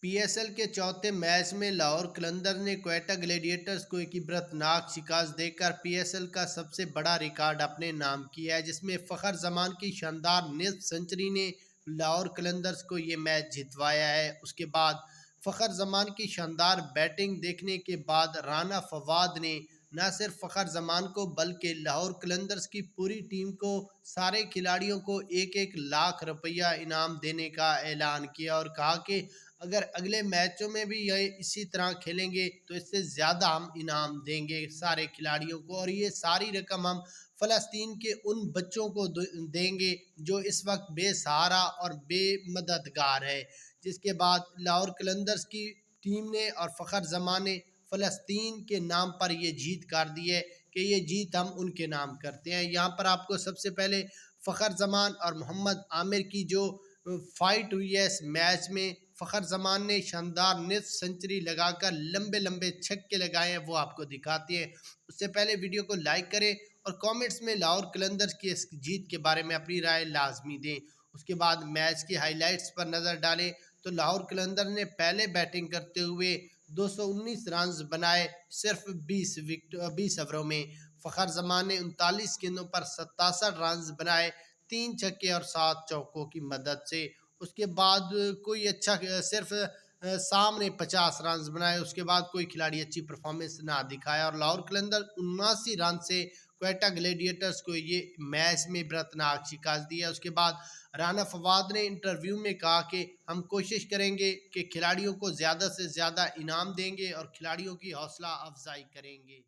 PSL के चौथे match में लाहौर कलंदर ने क्वेटा ग्लैडिएटर्स को एक इबरतनाक शिकस्त देकर पीएसएल का सबसे बड़ा रिकॉर्ड अपने नाम किया है, जिसमें फ़खर जमान की शानदार निस्फ सेंचुरी ने लाहौर कलंदर्स को ये मैच जितवाया है। उसके बाद फ़खर जमान की शानदार बैटिंग देखने के बाद राना फवाद ने न सिर्फ फ़खर जमान को बल्कि लाहौर कलंदर्स की पूरी टीम को, सारे खिलाड़ियों को एक एक लाख रुपया इनाम देने का ऐलान किया और कहा कि अगर अगले मैचों में भी ये इसी तरह खेलेंगे तो इससे ज़्यादा हम इनाम देंगे सारे खिलाड़ियों को, और ये सारी रकम हम फ़लस्तीन के उन बच्चों को देंगे जो इस वक्त बेसहारा और बेमददगार है। जिसके बाद लाहौर कलंदर्स की टीम ने और फ़खर जमान ने फ़लस्तीन के नाम पर ये जीत कर दी है कि ये जीत हम उनके नाम करते हैं। यहाँ पर आपको सबसे पहले फ़खर जमान और मोहम्मद आमिर की जो फाइट हुई है इस मैच में, फ़खर जमान ने शानदार निस्फ सेंचुरी लगाकर लंबे लंबे छक्के लगाए हैं, वो आपको दिखाते हैं। उससे पहले वीडियो को लाइक करें और कमेंट्स में लाहौर कलंदर्स की इस जीत के बारे में अपनी राय लाजमी दें। उसके बाद मैच की हाइलाइट्स पर नज़र डालें तो लाहौर कलंदर ने पहले बैटिंग करते हुए 219 रन बनाए सिर्फ 20 ओवरों में। फ़खर जमान ने 39 गेंदों पर 67 रन बनाए, 3 छक्के और 7 चौकों की मदद से। उसके बाद कोई अच्छा सिर्फ सामने 50 रन बनाए, उसके बाद कोई खिलाड़ी अच्छी परफॉर्मेंस ना दिखाया और लाहौर कलंदर 79 रन से क्वेटा ग्लैडिएटर्स को ये मैच में इबरतनाक शिकस्त दी है। उसके बाद राना फवाद ने इंटरव्यू में कहा कि हम कोशिश करेंगे कि खिलाड़ियों को ज़्यादा से ज़्यादा इनाम देंगे और खिलाड़ियों की हौसला अफजाई करेंगे।